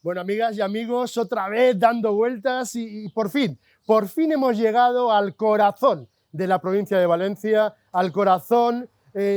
Bueno, amigas y amigos, otra vez dando vueltas y por fin hemos llegado al corazón de la provincia de Valencia, al corazón,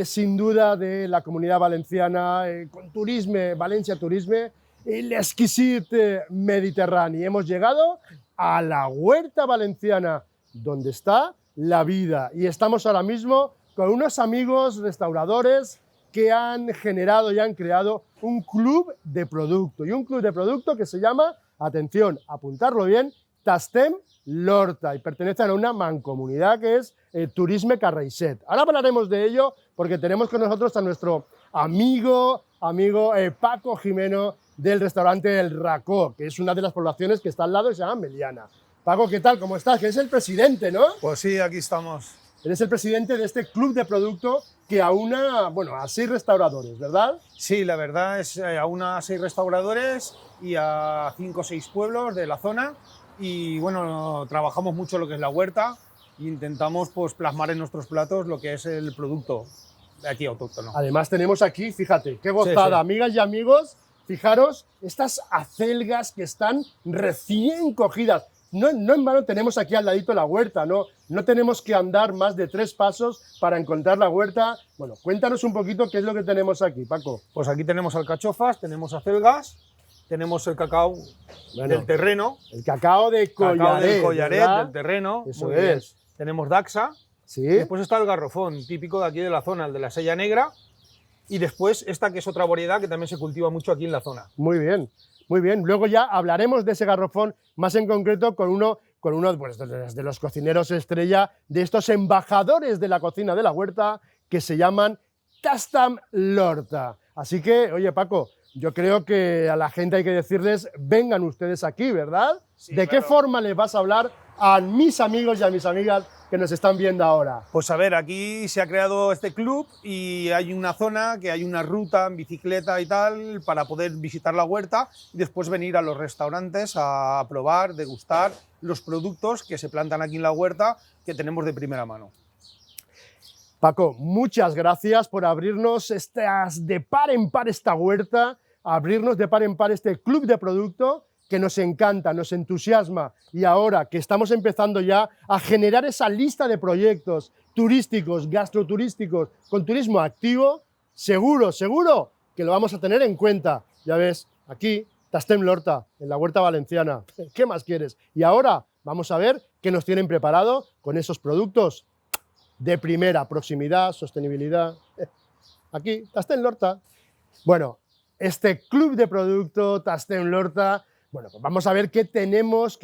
sin duda, de la comunidad valenciana, con Turisme, Valencia Turisme, el exquisite Mediterráneo. Hemos llegado a la Huerta Valenciana, donde está la vida. Y estamos ahora mismo con unos amigos restauradores que han generado y han creado un club de producto. Y un club de producto que se llama, atención, apuntarlo bien, Tastem Lorta, y pertenecen a una mancomunidad que es Turisme Carreixet. Ahora hablaremos de ello porque tenemos con nosotros a nuestro amigo Paco Jimeno del restaurante El Racó, que es una de las poblaciones que está al lado y se llama Meliana. Paco, ¿qué tal? ¿Cómo estás? Que eres el presidente, ¿no? Pues sí, aquí estamos. Eres el presidente de este club de producto que aúna, bueno, a 6 restauradores, ¿verdad? Sí, la verdad es aúna a 6 restauradores y a 5 o 6 pueblos de la zona. Y bueno, trabajamos mucho lo que es la huerta e intentamos pues, plasmar en nuestros platos lo que es el producto de aquí autóctono. Además tenemos aquí, fíjate, qué gozada, Sí, sí. Amigas y amigos, fijaros, estas acelgas que están recién cogidas. No en vano tenemos aquí al ladito la huerta, no tenemos que andar más de 3 pasos para encontrar la huerta. Bueno, cuéntanos un poquito qué es lo que tenemos aquí, Paco. Pues aquí tenemos alcachofas, tenemos acelgas, tenemos el cacao del terreno, El cacao de cacao Collaret, del Collaret, ¿verdad? del terreno. Eso muy bien. es. Tenemos daxa, Sí, y después está el garrofón, típico de aquí de la zona, el de la sella negra. Y después esta que es otra variedad que también se cultiva mucho aquí en la zona. muy bien, muy bien. Luego ya hablaremos de ese garrofón más en concreto con uno pues, de los cocineros estrella, de estos embajadores de la cocina de la huerta que se llaman Tastem Lorta. Así que, oye Paco, yo creo que a la gente hay que decirles, vengan ustedes aquí, ¿verdad? Sí, ¿De qué claro. forma les vas a hablar a mis amigos y a mis amigas que nos están viendo ahora? Pues a ver, aquí se ha creado este club y hay una zona que hay una ruta en bicicleta y tal para poder visitar la huerta y después venir a los restaurantes a probar, degustar los productos que se plantan aquí en la huerta que tenemos de primera mano. Paco, muchas gracias por abrirnos de par en par esta huerta, abrirnos de par en par este club de producto que nos encanta, nos entusiasma, y ahora que estamos empezando ya a generar esa lista de proyectos turísticos, gastroturísticos, con turismo activo, seguro que lo vamos a tener en cuenta. Ya ves, aquí, Tastem Lorta, en la Huerta Valenciana. ¿Qué más quieres? Y ahora vamos a ver qué nos tienen preparado con esos productos de primera, proximidad, sostenibilidad. Aquí, Tastem Lorta. Bueno, este club de producto, Tastem Lorta, bueno, pues vamos a ver qué tenemos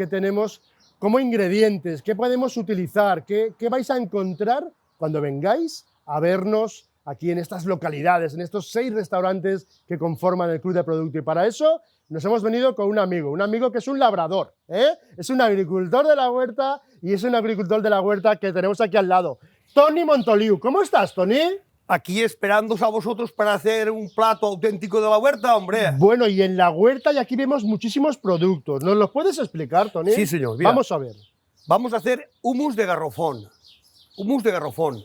como ingredientes, qué podemos utilizar, qué vais a encontrar cuando vengáis a vernos aquí en estas localidades, en estos 6 restaurantes que conforman el club de producto. Y para eso nos hemos venido con un amigo que es un labrador, es un agricultor de la huerta y es un agricultor de la huerta que tenemos aquí al lado. Toni Montoliu, ¿cómo estás, Toni? Aquí esperándoos a vosotros para hacer un plato auténtico de la huerta, hombre. Bueno, y en la huerta y aquí vemos muchísimos productos. ¿Nos los puedes explicar, Toni? Sí, señor, mira. Vamos a ver. Vamos a hacer humus de garrofón. Humus de garrofón.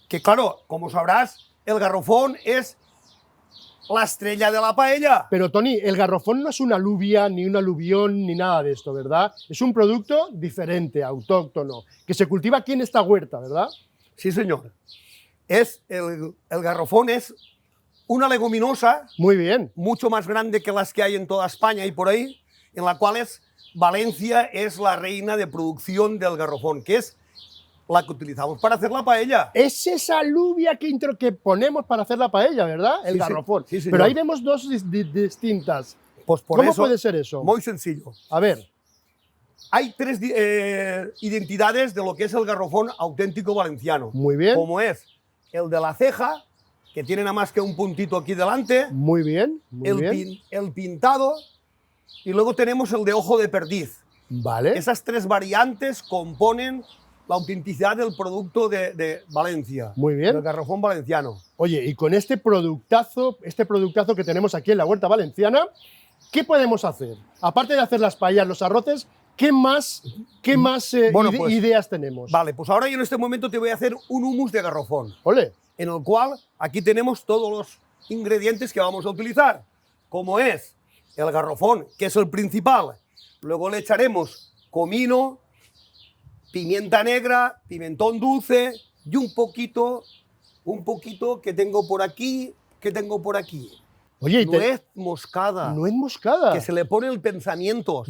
Que claro, como sabrás, el garrofón es la estrella de la paella. Pero, Toni, el garrofón no es una alubia, ni un aluvión, ni nada de esto, ¿verdad? Es un producto diferente, autóctono, que se cultiva aquí en esta huerta, ¿verdad? Sí, señor. El garrofón es una leguminosa Muy bien. mucho más grande que las que hay en toda España y por ahí, en la cual Valencia es la reina de producción del garrofón, que es la que utilizamos para hacer la paella. Es esa alubia que ponemos para hacer la paella, ¿verdad? El Sí, sí. garrofón. Sí, señor. Pero ahí vemos dos distintas. Pues por ¿Cómo eso, puede ser eso? Muy sencillo. A ver, Hay 3 identidades de lo que es el garrofón auténtico valenciano. muy bien, Como es el de la ceja, que tiene nada más que un puntito aquí delante, muy bien, muy bien. el pintado, y luego tenemos el de ojo de perdiz. Vale. Esas 3 variantes componen la autenticidad del producto de Valencia. Muy bien. Del garrofón valenciano. Oye, y con este productazo que tenemos aquí en la Huerta Valenciana, ¿qué podemos hacer? Aparte de hacer las paellas, los arroces, ¿qué más Bueno, pues, ideas tenemos? Vale, pues ahora yo en este momento te voy a hacer un humus de garrofón, Ole, en el cual aquí tenemos todos los ingredientes que vamos a utilizar, como es el garrofón, que es el principal. Luego le echaremos comino, pimienta negra, pimentón dulce y un poquito que tengo por aquí, Oye, y Nuez moscada. nuez moscada. Que se le pone el pensamiento.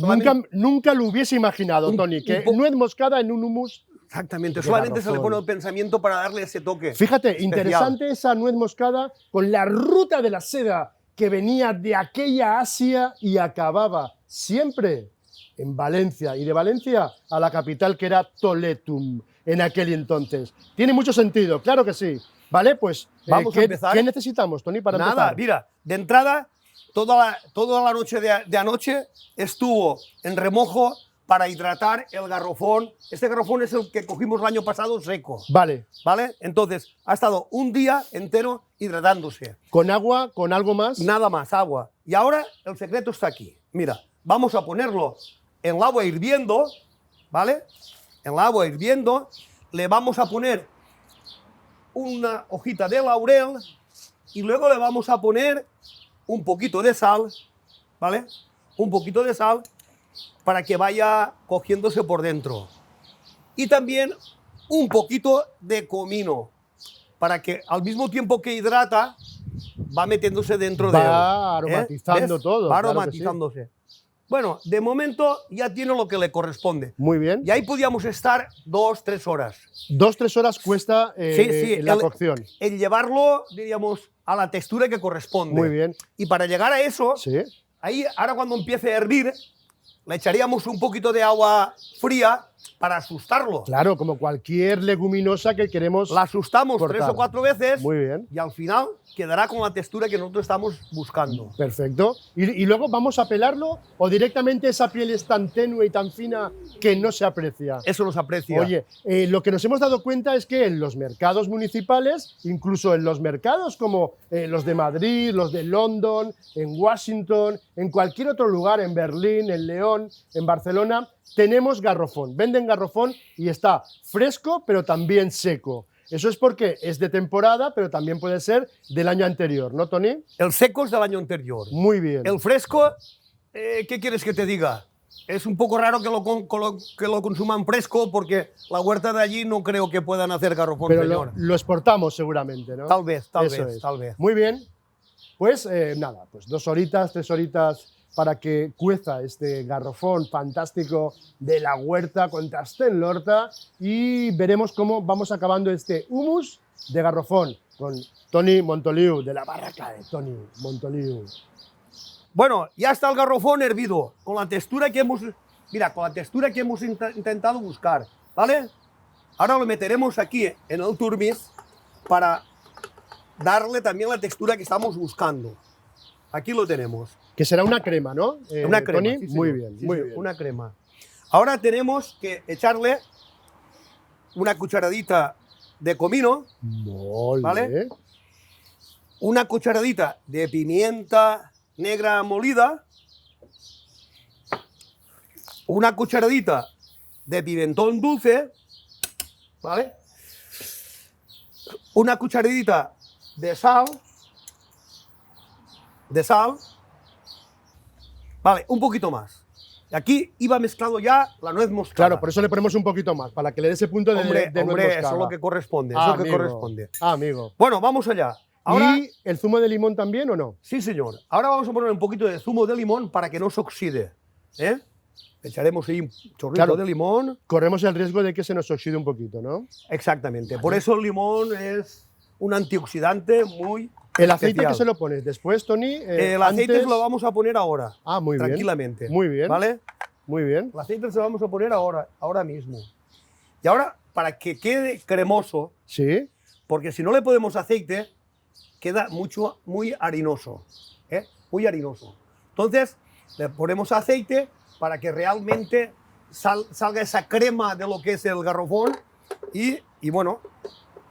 Nunca lo hubiese imaginado, Tony, que nuez moscada en un hummus. Exactamente, de solamente se le garrofón. pone el pensamiento para darle ese toque. Fíjate, especial. interesante esa nuez moscada con la ruta de la seda que venía de aquella Asia y acababa siempre en Valencia, y de Valencia a la capital que era Toletum en aquel entonces. Tiene mucho sentido, claro que sí. Vale, pues Vamos a empezar. ¿qué necesitamos, Tony, para Nada, empezar? mira, de entrada, toda la noche de anoche estuvo en remojo para hidratar el garrofón. Este garrofón es el que cogimos el año pasado seco, Vale, ¿vale? Entonces, ha estado un día entero hidratándose. con agua, con algo más. Nada más, agua. Y ahora el secreto está aquí. Mira, vamos a ponerlo en el agua hirviendo, ¿vale? En el agua hirviendo le vamos a poner una hojita de laurel y luego le vamos a poner un poquito de sal, ¿vale? Un poquito de sal para que vaya cogiéndose por dentro. Y también un poquito de comino para que al mismo tiempo que hidrata va metiéndose dentro de él. Va aromatizando ¿Ves? todo. Va claro que sí. aromatizándose. Bueno, de momento ya tiene lo que le corresponde. Muy bien. Y ahí podíamos estar 2-3 horas. 2-3 horas cuesta la cocción. El llevarlo, diríamos, a la textura que corresponde. Muy bien. Y para llegar a eso, Sí. ahí, ahora cuando empiece a hervir, le echaríamos un poquito de agua fría para asustarlo. Claro, como cualquier leguminosa que queremos. La asustamos cortar. 3 o 4 veces Muy bien. y al final quedará con la textura que nosotros estamos buscando. Perfecto. ¿Y luego vamos a pelarlo o directamente esa piel es tan tenue y tan fina que no se aprecia? Eso nos aprecia. Oye, lo que nos hemos dado cuenta es que en los mercados municipales, incluso en los mercados como los de Madrid, los de London, en Washington, en cualquier otro lugar, en Berlín, en León, en Barcelona, tenemos garrofón. Venden garrofón y está fresco, pero también seco. Eso es porque es de temporada, pero también puede ser del año anterior, ¿no, Tony? El seco es del año anterior. Muy bien. El fresco, ¿qué quieres que te diga? Es un poco raro que lo consuman fresco porque la huerta de allí no creo que puedan hacer garrofón, Pero señor. lo exportamos seguramente, ¿no? Tal vez, tal Eso vez, es. tal vez. Muy bien. Pues nada, pues 2 horitas, 3 horitas para que cueza este garrofón fantástico de la huerta con Trastén Lorta y veremos cómo vamos acabando este hummus de garrofón con Tony Montoliu, de la barraca de Tony Montoliu. Bueno, ya está el garrofón hervido, con la textura que hemos, mira, con la textura que hemos intentado buscar, ¿vale? Ahora lo meteremos aquí en el turmis para darle también la textura que estamos buscando. Aquí lo tenemos. Que será una crema, ¿no? Una crema. Tony, Sí, muy señor. bien, Sí, muy señor, bien. una crema. Ahora tenemos que echarle una cucharadita de comino, Molt ¿vale? bé. una cucharadita de pimienta negra molida, una cucharadita de pimentón dulce, ¿vale? Una cucharadita de sal, vale, un poquito más. Y aquí iba mezclado ya la nuez moscada. Claro, por eso le ponemos un poquito más, para que le dé ese punto de, Hombre, de nuez hombre, moscada. eso es lo que corresponde, Ah, eso es lo que amigo. corresponde. Ah, amigo. Bueno, vamos allá. Ahora, ¿Y el zumo de limón también o no? sí, señor. Ahora vamos a poner un poquito de zumo de limón para que no se oxide. ¿Eh? Echaremos ahí un chorrito Claro. de limón. Corremos el riesgo de que se nos oxide un poquito, ¿no? Exactamente. Por eso el limón es un antioxidante muy ¿El aceite especial. que se lo pones después, Tony? El aceite antes- se lo vamos a poner ahora. Ah, muy bien. Tranquilamente. Muy bien. ¿Vale? Muy bien. El aceite se lo vamos a poner ahora mismo. Y ahora, para que quede cremoso, Sí. porque si no le ponemos aceite, queda muy harinoso. ¿Eh? Muy harinoso. Entonces, le ponemos aceite para que realmente salga esa crema de lo que es el garrofón y bueno,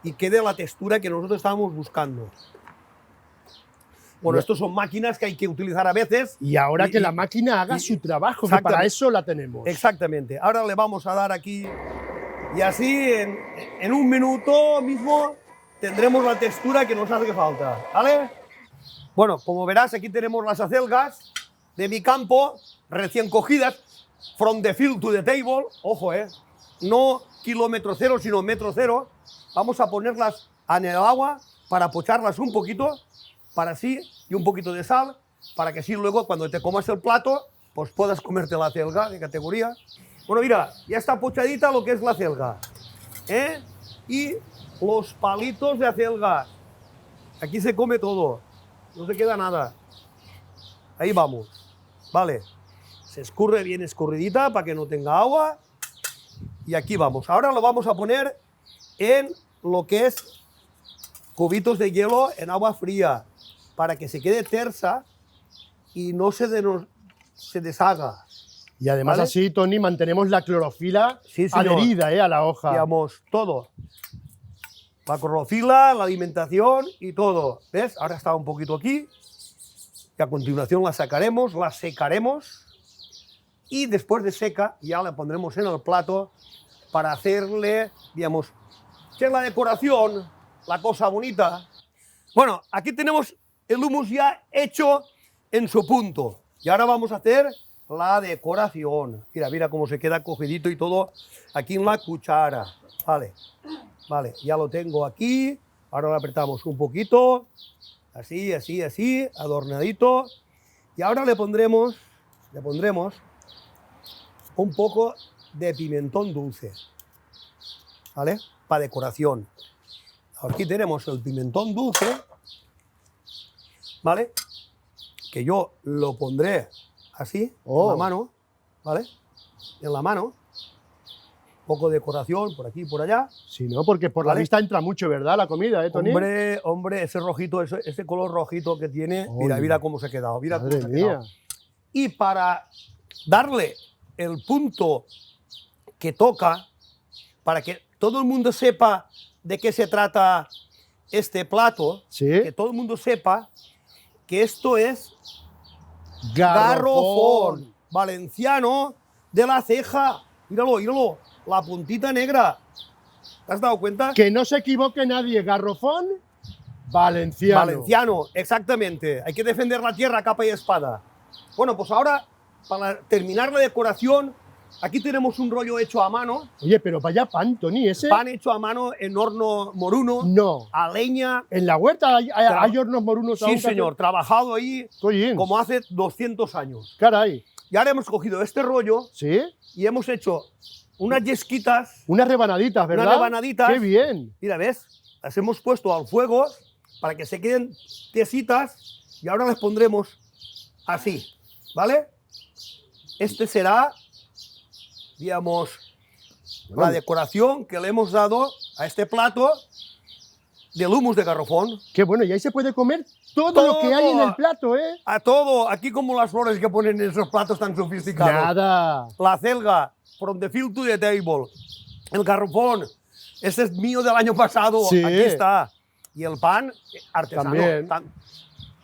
y quede la textura que nosotros estábamos buscando. Bueno, Ya. estos son máquinas que hay que utilizar a veces. Y ahora que Y- la máquina haga y- su trabajo, que Exactamente. para eso la tenemos. Exactamente. Ahora le vamos a dar aquí y así en un minuto mismo tendremos la textura que nos hace falta, ¿vale? Bueno, como verás, aquí tenemos las acelgas, de mi campo, recién cogidas, from the field to the table, ojo, no kilómetro cero, sino metro cero. Vamos a ponerlas en el agua para pocharlas un poquito, para así, y un poquito de sal, para que así luego cuando te comas el plato, pues puedas comerte la acelga de categoría. Bueno, mira, ya está pochadita lo que es la acelga, y los palitos de acelga. Aquí se come todo, no se queda nada. Ahí vamos, vale. Se escurre bien escurridita para que no tenga agua. Y aquí vamos. Ahora lo vamos a poner en lo que es cubitos de hielo en agua fría, para que se quede tersa y no se deshaga. Y además ¿Vale? así, Tony, mantenemos la clorofila Sí, señor. adherida a la hoja. Digamos, todo. La clorofila, la alimentación y todo. ¿Ves? Ahora está un poquito aquí. Y a continuación la sacaremos, la secaremos. Y después de seca ya la pondremos en el plato para hacerle, digamos, que es la decoración, la cosa bonita. Bueno, aquí tenemos el hummus ya hecho en su punto. Y ahora vamos a hacer la decoración. Mira, mira cómo se queda cogidito y todo aquí en la cuchara. Vale, vale, ya lo tengo aquí. Ahora lo apretamos un poquito. Así, así, así, adornadito. Y ahora le pondremos un poco de pimentón dulce, ¿vale? Para decoración. Aquí tenemos el pimentón dulce, ¿vale? Que yo lo pondré así, en la mano, ¿vale? En la mano. Un poco de decoración por aquí y por allá. Sí, ¿no? Porque por la ¿Vale? vista entra mucho, ¿verdad? La comida, Tony? Hombre, ese rojito, ese color rojito que tiene, mira, Oye. mira cómo se ha quedado, mira cómo Madre se ha quedado. mía. Y para darle el punto que toca, para que todo el mundo sepa de qué se trata este plato, Sí. que todo el mundo sepa que esto es Garrofón. garrofón valenciano de la ceja. Míralo, míralo, la puntita negra. ¿Te has dado cuenta? Que no se equivoque nadie. Garrofón valenciano. Valenciano, exactamente. Hay que defender la tierra a capa y espada. Bueno, pues ahora, para terminar la decoración, aquí tenemos un rollo hecho a mano, Oye, pero vaya pan, Tony, ese. pan hecho a mano en horno moruno, No. a leña. En la huerta hay hornos morunos Sí, aún que señor, trabajado ahí hacen- Oye, como hace 200 años. caray. Y ahora hemos cogido este rollo ¿Sí? y hemos hecho unas yesquitas. Unas rebanaditas, ¿verdad? Unas rebanaditas. ¡Qué bien! Mira, ¿ves? Las hemos puesto al fuego para que se queden tiesitas y ahora las pondremos así, ¿vale? Este será, digamos, la decoración que le hemos dado a este plato del hummus de garrofón. ¡Qué bueno! Y ahí se puede comer todo lo que hay en el plato, ¿eh? A todo, aquí como las flores que ponen en esos platos tan sofisticados. Nada. La acelga, from the field to the table. El garrofón, ese es mío del año pasado, Sí. aquí está. Y el pan artesano. También.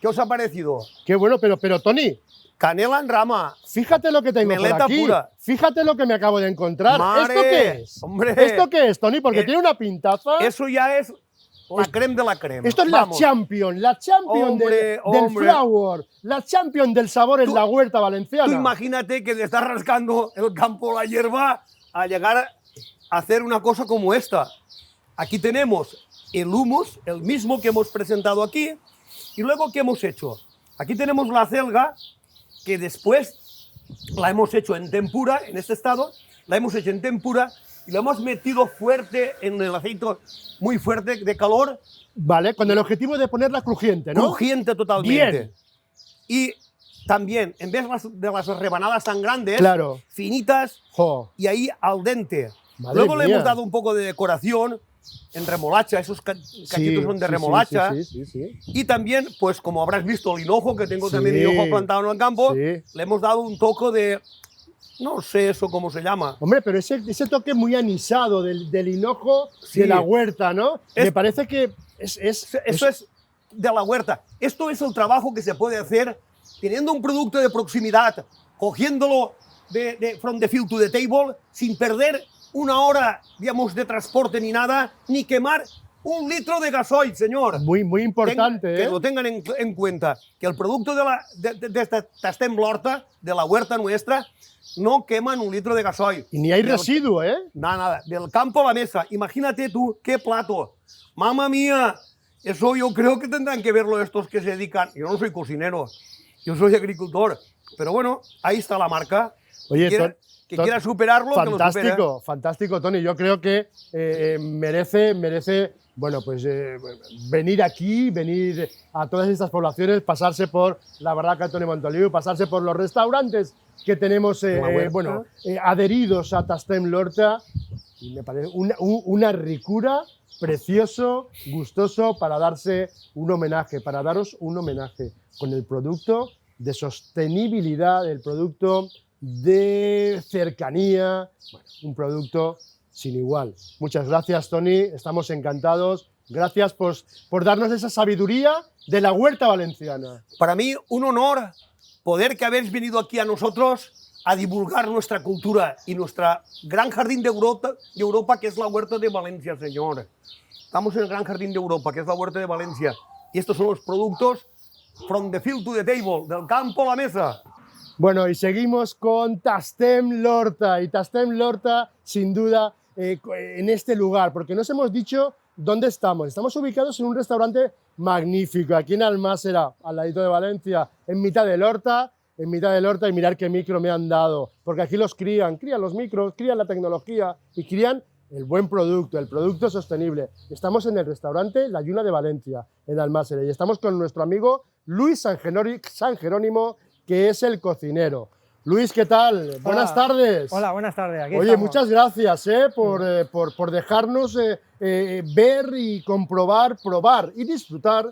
¿Qué os ha parecido? ¡Qué bueno! Pero Tony, Canela en rama. fíjate lo que tengo por Meleta aquí. pura. Fíjate lo que me acabo de encontrar. Mare, ¿Esto qué es? hombre. ¿Esto qué es, Tony? Porque Eh, tiene una pintaza. Eso ya es la creme de la crema. Esto es Vamos. la champion Hombre, del hombre. flour, la champion del sabor en Tú- la huerta valenciana. Tú imagínate que le estás rascando el campo la hierba a llegar a hacer una cosa como esta. Aquí tenemos el hummus, el mismo que hemos presentado aquí. Y luego, ¿qué hemos hecho? Aquí tenemos la acelga, que después la hemos hecho en tempura, en este estado, la hemos hecho en tempura y la hemos metido fuerte en el aceite, muy fuerte, de calor, Vale, con el objetivo de ponerla crujiente, ¿no? crujiente totalmente. Bien. Y también, en vez de las rebanadas tan grandes, Claro. finitas Jo. y ahí al dente. Madre Luego le mía. hemos dado un poco de decoración en remolacha, esos cachitos son de remolacha. Sí. Y también, pues como habrás visto, el hinojo, que tengo Sí. también hinojo plantado en el campo, Sí. le hemos dado un toque de, no sé eso cómo se llama. Hombre, pero ese toque muy anisado del hinojo Sí. de la huerta, ¿no? Es- Me parece que es Eso es de la huerta. Esto es el trabajo que se puede hacer teniendo un producto de proximidad, cogiéndolo from the field to the table, sin perder una hora, digamos, de transporte ni nada, ni quemar 1 litro de gasoil, señor. Muy importante, Que lo tengan en cuenta, que el producto de esta Tastem L'Horta, de la huerta nuestra, no queman 1 litro de gasoil. Y ni hay residuo, ¿eh? Nada, del campo a la mesa. Imagínate tú, qué plato. Mamma mía, eso yo creo que tendrán que verlo estos que se dedican. Yo no soy cocinero, yo soy agricultor. Pero bueno, ahí está la marca. Oye, Que quiera superarlo, que lo supere. fantástico, fantástico, Toni. Yo creo que merece, bueno, pues venir aquí, venir a todas estas poblaciones, pasarse por la barraca Toni Montoliu, pasarse por los restaurantes que tenemos, bueno, adheridos a Tastem L'Horta. Y me parece una ricura, precioso, gustoso para darse un homenaje, para daros un homenaje con el producto de sostenibilidad, el producto de cercanía, bueno, un producto sin igual. Muchas gracias, Toni, estamos encantados. Gracias por darnos esa sabiduría de la huerta valenciana. Para mí, un honor poder que habéis venido aquí a nosotros a divulgar nuestra cultura y nuestra gran jardín de Europa, que es la huerta de Valencia, señor. Estamos en el gran jardín de Europa, que es la huerta de Valencia. Y estos son los productos from the field to the table, del campo a la mesa. Bueno, y seguimos con Tastem L'Horta. Y Tastem L'Horta, sin duda, en este lugar, porque nos hemos dicho dónde estamos. Estamos ubicados en un restaurante magnífico, aquí en Almásera, al ladito de Valencia, en mitad del Horta, y mirar qué micro me han dado, porque aquí los crían los micros, crían la tecnología y crían el buen producto, el producto sostenible. Estamos en el restaurante La Lluna de Valencia, en Almásera, y estamos con nuestro amigo Luis San Jerónimo, que es el cocinero. Luis, ¿qué tal? Hola. Buenas tardes. Hola, buenas tardes. Aquí Oye, estamos. muchas gracias por dejarnos ver y comprobar, probar y disfrutar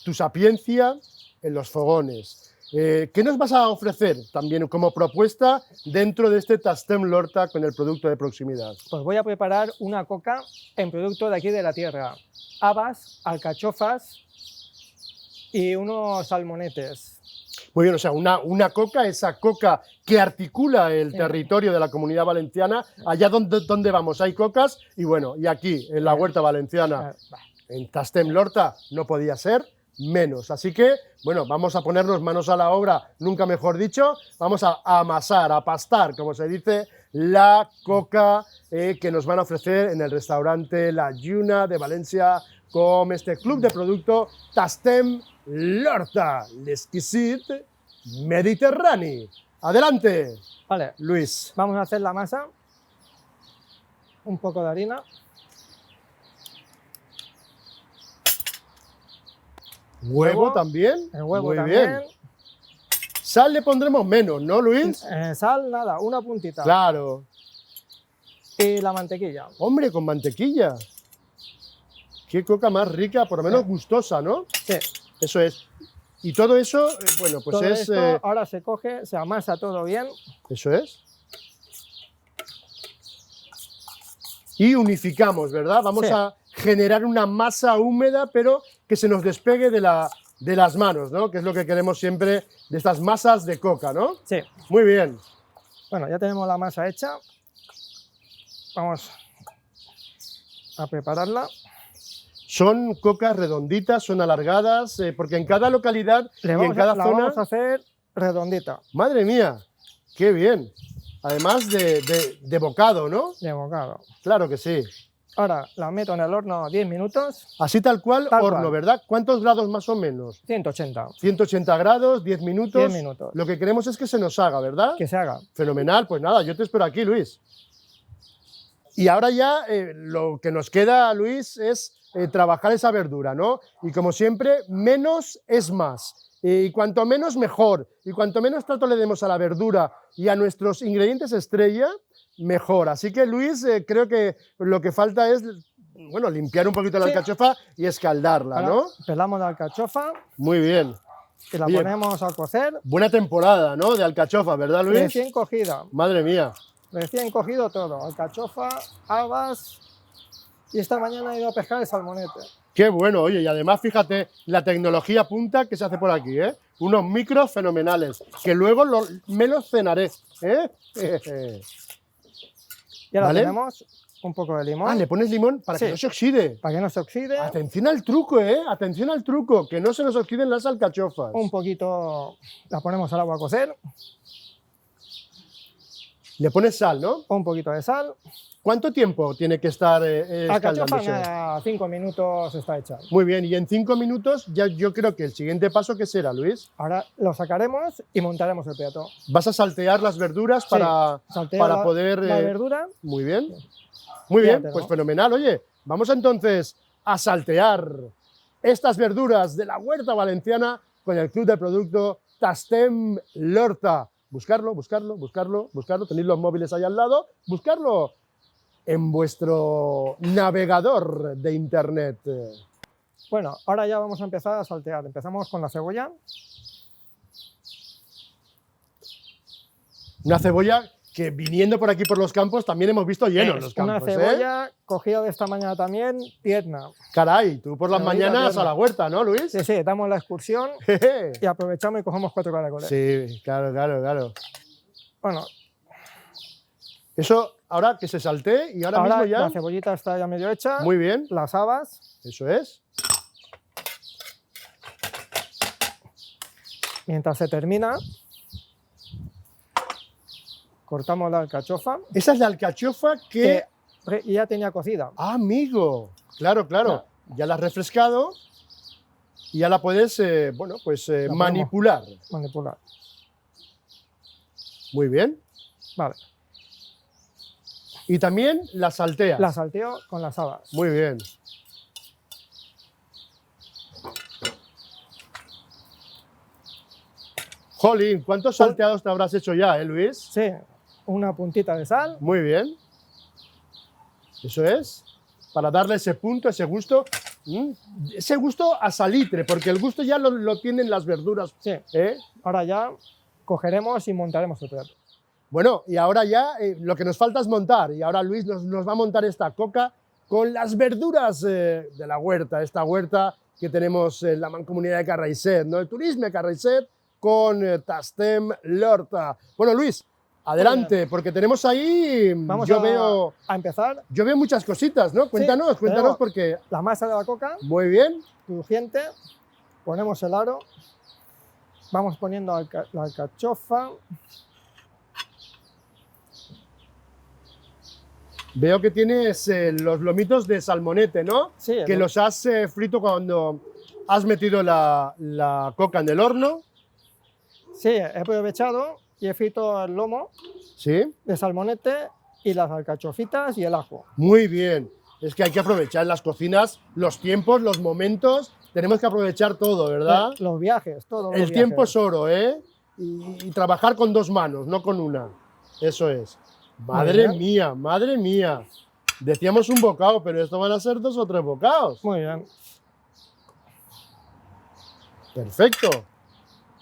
tu sapiencia en los fogones. ¿Qué nos vas a ofrecer también como propuesta dentro de este Tastem L'Horta con el producto de proximidad? Pues voy a preparar una coca en producto de aquí de la tierra. Habas, alcachofas y unos salmonetes. Muy bien, o sea, una coca, esa coca que articula el Sí. territorio de la Comunidad Valenciana, allá donde vamos hay cocas, y bueno, y aquí, en la huerta valenciana, en Tastem L'Horta, no podía ser menos. Así que, bueno, vamos a ponernos manos a la obra, nunca mejor dicho, vamos a amasar, a pastar, como se dice, la coca que nos van a ofrecer en el restaurante La Lluna de Valencia con este club de producto Tastem L'Horta, l'exquisite Mediterrani. Adelante, Vale, Luis. vamos a hacer la masa. Un poco de harina. Huevo también. El huevo Muy también. bien. Sal le pondremos menos, ¿no, Luis? Sal, nada, una puntita. Claro. Y la mantequilla. Hombre, con mantequilla. Qué coca más rica, por lo menos gustosa, ¿no? Sí. Eso es. Y todo eso, bueno, pues Todo es... esto ahora se coge, se amasa todo bien. Eso es. Y unificamos, ¿verdad? Vamos Sí. a generar una masa húmeda, pero que se nos despegue de las manos, ¿no? Que es lo que queremos siempre de estas masas de coca, ¿no? Sí. Muy bien. Bueno, ya tenemos la masa hecha. Vamos a prepararla. Son cocas redonditas, son alargadas, porque en cada localidad y en cada La zona... vamos a hacer redondita, Madre mía, qué bien. Además de bocado, ¿no? de bocado. Claro que sí. Ahora la meto en el horno 10 minutos, Así tal cual, Tal horno, cual. ¿verdad? ¿Cuántos grados más o menos? 180, 180 grados, 10 minutos. 10 minutos. Lo que queremos es que se nos haga, ¿verdad? Que se haga. Fenomenal, pues nada, yo te espero aquí, Luis. Y ahora ya lo que nos queda, Luis, es trabajar esa verdura, ¿no? Y como siempre, menos es más. Y cuanto menos, mejor. Y cuanto menos trato le demos a la verdura y a nuestros ingredientes estrella, mejor. Así que, Luis, creo que lo que falta es, bueno, limpiar un poquito la Sí. alcachofa y escaldarla, Ahora ¿no? pelamos la alcachofa Muy bien. y la Bien. ponemos a cocer Buena temporada, ¿no? De alcachofa, ¿verdad, Luis? recién cogida. Madre mía. Recién cogido todo. Alcachofa, habas y esta mañana he ido a pescar el salmonete. Qué bueno, oye, y además fíjate la tecnología punta que se hace por aquí, ¿eh? Unos micros fenomenales, que luego me los cenaré, ¿eh? Y ahora ¿Vale? tenemos un poco de limón. Ah, le pones limón para que Sí. no se oxide. Para que no se oxide. Atención al truco, ¿eh? Atención al truco, que no se nos oxiden las alcachofas. Un poquito, la ponemos al agua a cocer. Le pones sal, ¿no? Un poquito de sal. ¿Cuánto tiempo tiene que estar Alcachofa escaldándose? a 5 minutos está hecha. Muy bien, y en 5 minutos ya yo creo que el siguiente paso, ¿qué será, Luis? Ahora lo sacaremos y montaremos el plato. Vas a saltear las verduras Sí, para salteo para la- poder... la verdura. Muy bien. Muy Ya bien, tenemos. pues fenomenal. Oye, vamos entonces a saltear estas verduras de la huerta valenciana con el club de producto Tastem Lorta. Buscarlo, buscarlo, buscarlo, buscarlo. Tenéis los móviles ahí al lado. Buscarlo en vuestro navegador de internet. Bueno, ahora ya vamos a empezar a saltear. Empezamos con la cebolla. Una cebolla que viniendo por aquí por los campos también hemos visto llenos Es los una campos. ¿eh? cebolla cogida de esta mañana también, tierna. Caray, tú por las Cebollita mañanas tierna. a la huerta, ¿no, Luis? Sí, sí, damos la excursión Jeje. y aprovechamos y cogemos 4 caracoles. Sí, claro, claro, claro. Bueno, Eso ahora que se saltee y ahora, ahora mismo ya. la cebollita está ya medio hecha. Muy bien, Las habas, eso es. mientras se termina, cortamos la alcachofa, Esa es la alcachofa que. que ya tenía cocida. ¡Ah, amigo! Claro, claro. Ya la has refrescado y ya la puedes, bueno, pues podemos- manipular. Manipular. Muy bien. Vale, Y también la salteas. la salteo con las habas. Muy bien. Jolín, ¿cuántos salteados te habrás hecho ya, Luis? Sí, una puntita de sal. Muy bien. Eso es. Para darle ese punto, ese gusto. Ese gusto a salitre, porque el gusto ya lo tienen las verduras. Sí, ¿eh? ahora ya cogeremos y montaremos el plato. Bueno, y ahora ya lo que nos falta es montar. Y ahora Luis nos va a montar esta coca con las verduras de la huerta. Esta huerta que tenemos en la Mancomunidad de Carraiset, ¿no? El turismo de Carraiset con Tastem Lorta. Bueno, Luis, adelante, porque tenemos ahí, Vamos a empezar. yo veo muchas cositas, ¿no? Cuéntanos, cuéntanos, tenemos- porque... La masa de la coca, Muy bien, crujiente, ponemos el aro, vamos poniendo la alcachofa, veo que tienes los lomitos de salmonete, ¿no? sí, Que los has frito cuando has metido la coca en el horno, sí, he aprovechado y he frito el lomo ¿sí? de salmonete y las alcachofitas y el ajo. Muy bien. Es que hay que aprovechar en las cocinas los tiempos, los momentos. Tenemos que aprovechar todo, ¿verdad? Los viajes, todo. El tiempo es oro, ¿eh? Y trabajar con dos manos, no con una. Eso es. Madre bien. mía, madre mía. Decíamos un bocado, pero esto van a ser 2 o 3 bocados. Muy bien. Perfecto.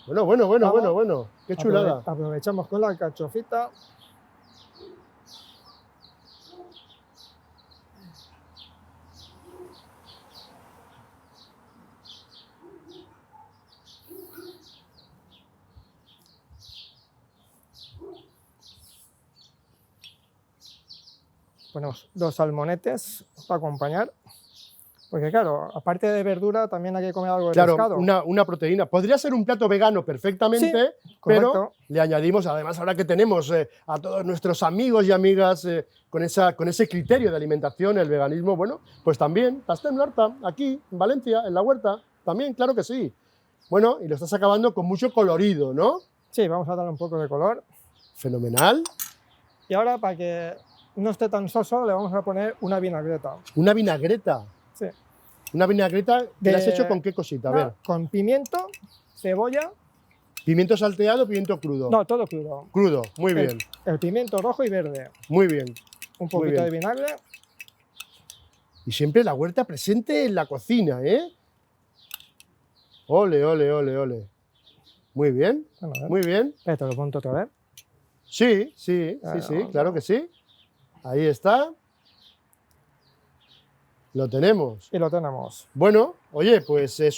Bueno, Vamos. bueno. Qué chulada. Aprovechamos con la alcachofita. Ponemos 2 salmonetes para acompañar. Porque claro, aparte de verdura, también hay que comer algo de Claro, pescado. una proteína. Podría ser un plato vegano perfectamente, Sí, pero correcto. le añadimos, además, ahora que tenemos a todos nuestros amigos y amigas con ese criterio de alimentación, el veganismo, bueno, pues también, Tastem Lorta, aquí, en Valencia, en la huerta, también, claro que sí. Bueno, y lo estás acabando con mucho colorido, ¿no? Sí, vamos a darle un poco de color. Fenomenal. Y ahora, para que no esté tan soso, le vamos a poner una vinagreta. Una vinagreta. Sí. Una vinagreta, ¿que la has De- hecho con qué cosita? A ver, Con pimiento, cebolla. pimiento salteado, pimiento crudo. No, todo crudo. Crudo, muy bien, El pimiento rojo y verde. muy bien. Un Muy poquito bien. de vinagre. Y siempre la huerta presente en la cocina, ¿eh? Ole, ole, ole, ole. Muy bien, Bueno, a ver, muy bien. espérate, lo pongo otra vez. Sí, sí, Claro, sí, claro que sí. Ahí está. Lo tenemos. Y lo tenemos. Bueno, oye, pues es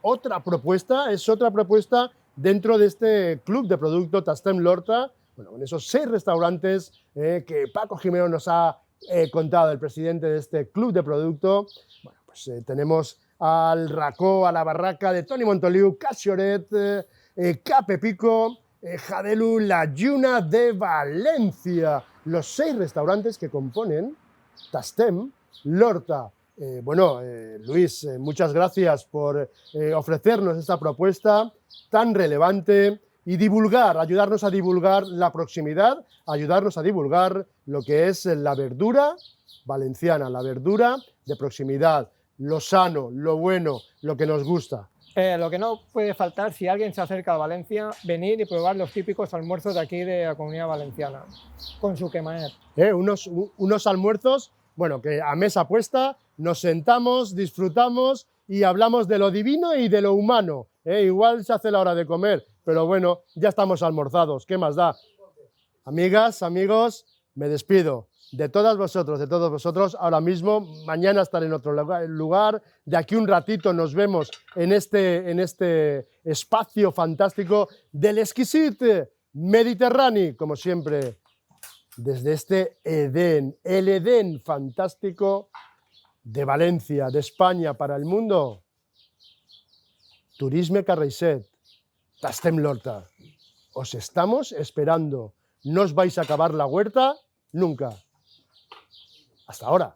otra propuesta dentro de este club de producto Tastem Lorta, bueno, con esos 6 restaurantes que Paco Jimeno nos ha he contado el presidente de este club de producto. Bueno, pues tenemos al racó, a la barraca de Toni Montoliu, Casioret, Cape Pico, Jadelu, La Lluna de Valencia. Los 6 restaurantes que componen Tastem Lorta. Luis, muchas gracias por ofrecernos esta propuesta tan relevante y ayudarnos a divulgar la proximidad, ayudarnos a divulgar lo que es la verdura valenciana, la verdura de proximidad, lo sano, lo bueno, lo que nos gusta. Lo que no puede faltar, si alguien se acerca a Valencia, venir y probar los típicos almuerzos de aquí de la Comunidad Valenciana, con su quemaet. Unos almuerzos, bueno, que a mesa puesta nos sentamos, disfrutamos y hablamos de lo divino y de lo humano. Igual se hace la hora de comer, pero bueno, ya estamos almorzados, ¿qué más da? Amigas, amigos, me despido de todas vosotros, de todos vosotros. Ahora mismo, mañana estaré en otro lugar. De aquí un ratito nos vemos en este espacio fantástico del exquisite Mediterráneo, como siempre, desde este Edén, el Edén fantástico de Valencia, de España para el mundo. Turisme Carraiset, Tastem Lorta. Os estamos esperando. No os vais a acabar la huerta nunca. Hasta ahora.